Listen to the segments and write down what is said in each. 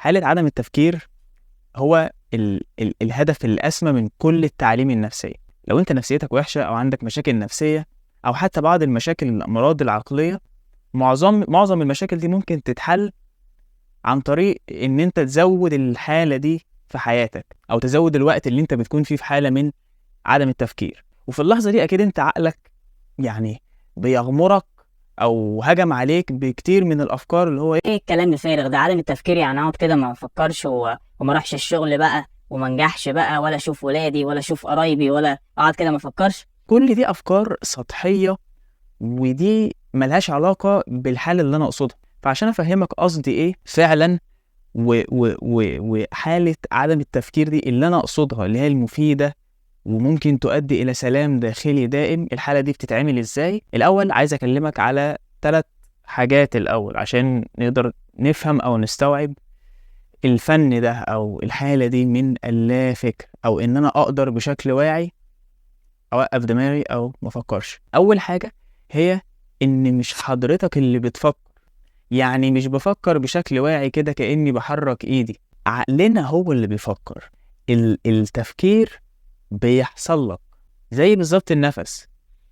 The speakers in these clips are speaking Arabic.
حالة عدم التفكير هو الهدف الأسمى من كل التعليم النفسي. لو أنت نفسيتك وحشة أو عندك مشاكل نفسية أو حتى بعض المشاكل الأمراض العقلية، معظم المشاكل دي ممكن تتحل عن طريق إن أنت تزود الحالة دي في حياتك، أو تزود الوقت اللي أنت بتكون فيه في حالة من عدم التفكير. وفي اللحظة دي أكيد أنت عقلك يعني بيغمرك أو هجم عليك بكتير من الأفكار اللي هو ايه الكلام الفارغ ده؟ عدم التفكير يعني اقعد كده ما افكرش وما اروحش الشغل بقى وما انجحش بقى ولا اشوف ولادي ولا اشوف قرايبي ولا اقعد كده ما افكرش؟ كل دي أفكار سطحية، ودي ملهاش علاقة بالحالة اللي أنا أقصدها. فعشان أفهمك قصدي إيه فعلا وحالة عدم التفكير دي اللي أنا أقصدها اللي هي المفيدة وممكن تؤدي إلى سلام داخلي دائم، الحالة دي بتتعمل إزاي؟ الأول عايز أكلمك على 3 حاجات الأول عشان نقدر نفهم أو نستوعب الفن ده أو الحالة دي من اللا فكر، أو إن أنا أقدر بشكل واعي أوقف دماغي أو مفكرش. أول حاجة هي إن مش حضرتك اللي بتفكر، يعني مش بفكر بشكل واعي كده كأني بحرك إيدي، عقلنا هو اللي بيفكر. التفكير بيحصل لك زي بالظبط النفس.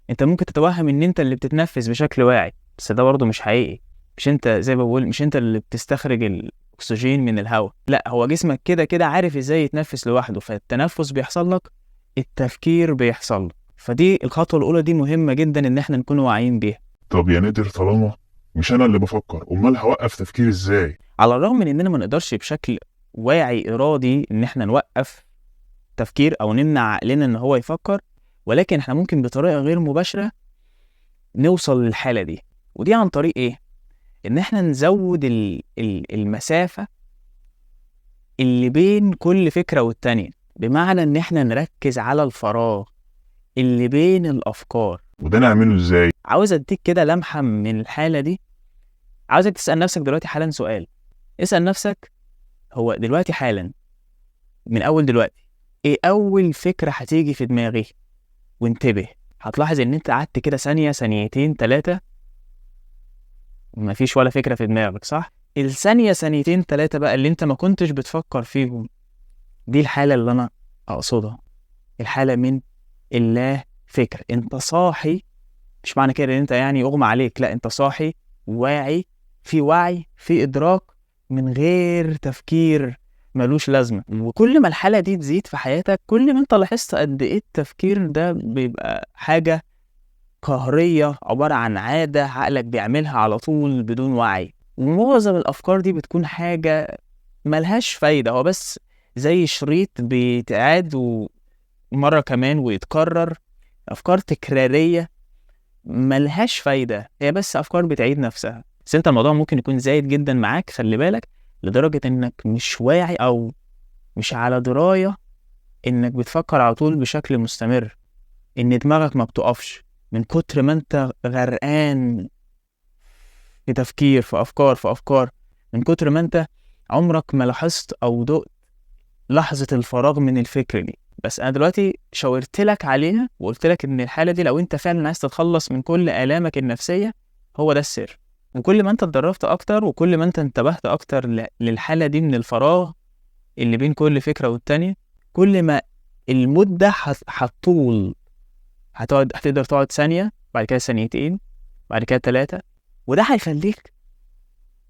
انت ممكن تتوهم ان انت اللي بتتنفس بشكل واعي، بس ده برضه مش حقيقي. مش انت زي ما بقول، مش انت اللي بتستخرج الاكسجين من الهواء، لا، هو جسمك كده كده عارف ازاي يتنفس لوحده. فالتنفس بيحصل لك، التفكير بيحصل لك. فدي الخطوة الاولى، دي مهمة جدا ان احنا نكون واعيين بيها. طب يا نادر، طالما مش انا اللي بفكر، امال هوقف تفكير ازاي؟ على الرغم من اننا ما نقدرش بشكل واعي ارادي ان احنا نوقف تفكير او نمنع عقلنا ان هو يفكر، ولكن احنا ممكن بطريقة غير مباشرة نوصل للحالة دي. ودي عن طريق ايه؟ ان احنا نزود المسافة اللي بين كل فكرة والتانية، بمعنى ان احنا نركز على الفراغ اللي بين الافكار. وده نعمله ازاي؟ عاوز اديك كده لمحة من الحالة دي. عاوزك تسأل نفسك دلوقتي حالا سؤال. اسأل نفسك، هو دلوقتي حالا من اول دلوقتي ايه اول فكرة هتيجي في دماغي؟ وانتبه، هتلاحظ ان انت قعدت كده ثانية، ثانيتين، 3 مفيش ولا فكرة في دماغك، صح؟ الثانية، ثانيتين، 3 بقى اللي انت ما كنتش بتفكر فيهم، دي الحالة اللي انا اقصدها، الحالة من اللا فكر. انت صاحي، مش معنى كده ان انت يعني اغمى عليك، لا، انت صاحي، واعي، في وعي، في ادراك، من غير تفكير ملوش لازمة. وكل ما الحالة دي تزيد في حياتك، كل ما انت لاحظت قد ايه التفكير ده بيبقى حاجة قهرية، عبارة عن عادة عقلك بيعملها على طول بدون وعي. ومعظم الأفكار دي بتكون حاجة ملهاش فايدة، هو بس زي شريط بيتعاد مرة كمان ويتكرر، أفكار تكرارية ملهاش فايدة، هي بس أفكار بتعيد نفسها. بس انت الموضوع ممكن يكون زايد جدا معاك، خلي بالك، لدرجة انك مش واعي أو مش على دراية انك بتفكر على طول بشكل مستمر، ان دماغك ما بتقفش من كتر ما انت غرقان في تفكير، في افكار، من كتر ما انت عمرك ما لاحظت او دقت لحظة الفراغ من الفكر دي. بس انا دلوقتي شاورت لك عليها وقلت لك ان الحالة دي لو انت فعلا عايز تتخلص من كل آلامك النفسية، هو ده السر. وكل ما انت اتدربت اكتر وكل ما انت انتبهت اكتر للحالة دي من الفراغ اللي بين كل فكرة والتانية، كل ما المدة هتطول. هتقدر تقعد ثانية، بعد كده ثانيتين، بعد كده 3. وده هيخليك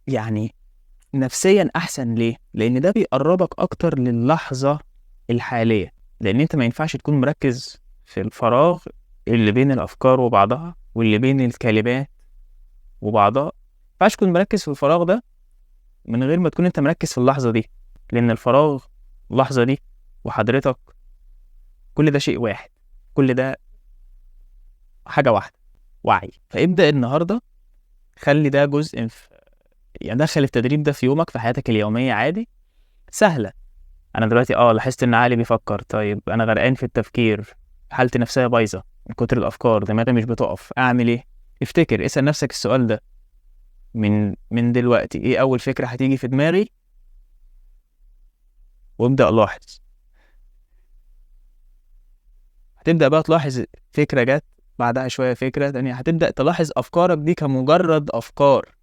يعني نفسيا أحسن. ليه؟ لأن ده بيقربك أكتر للحظة الحالية. لأن أنت ما ينفعش تكون مركز في الفراغ اللي بين الأفكار وبعضها واللي بين الكلمات وبعضها. ما ينفعش تكون مركز في الفراغ ده من غير ما تكون أنت مركز في اللحظة دي، لأن الفراغ، اللحظة دي، وحضرتك، كل ده شيء واحد، كل ده حاجة واحدة، وعي. فابدأ النهاردة خلي ده جزء يعني دخل التدريب ده في يومك، في حياتك اليومية عادي سهلة. أنا دلوقتي لاحظت إن عقلي بيفكر، طيب أنا غرقان في التفكير، حالتي نفسية بايظة من كتر الأفكار، دماغي مش بتقف، أعمل إيه؟ افتكر، اسأل نفسك السؤال ده من دلوقتي، إيه أول فكرة هتيجي في دماغي؟ وابدأ لاحظ. هتبدأ بقى تلاحظ فكرة جت، بعدها شوية فكرة تانية، هتبدأ تلاحظ أفكارك دي كمجرد أفكار،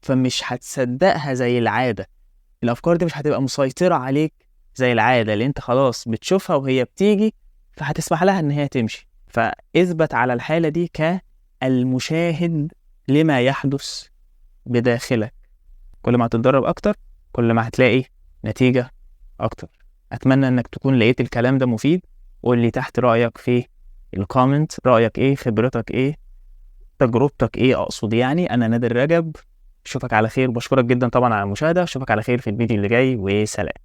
فمش هتصدقها زي العادة. الافكار دي مش هتبقى مسيطرة عليك زي العادة اللي انت خلاص بتشوفها وهي بتيجي فهتسمح لها ان هي تمشي. فاثبت على الحالة دي كالمشاهد لما يحدث بداخلك. كل ما هتتدرب اكتر كل ما هتلاقي نتيجة اكتر. اتمنى انك تكون لقيت الكلام ده مفيد. قول لي تحت رأيك في الكومنت، رأيك ايه، خبرتك ايه، تجربتك ايه اقصد يعني. انا نادر رجب، اشوفك على خير، بشكرك جدا طبعا على المشاهدة. اشوفك على خير في الفيديو اللي جاي، وسلام.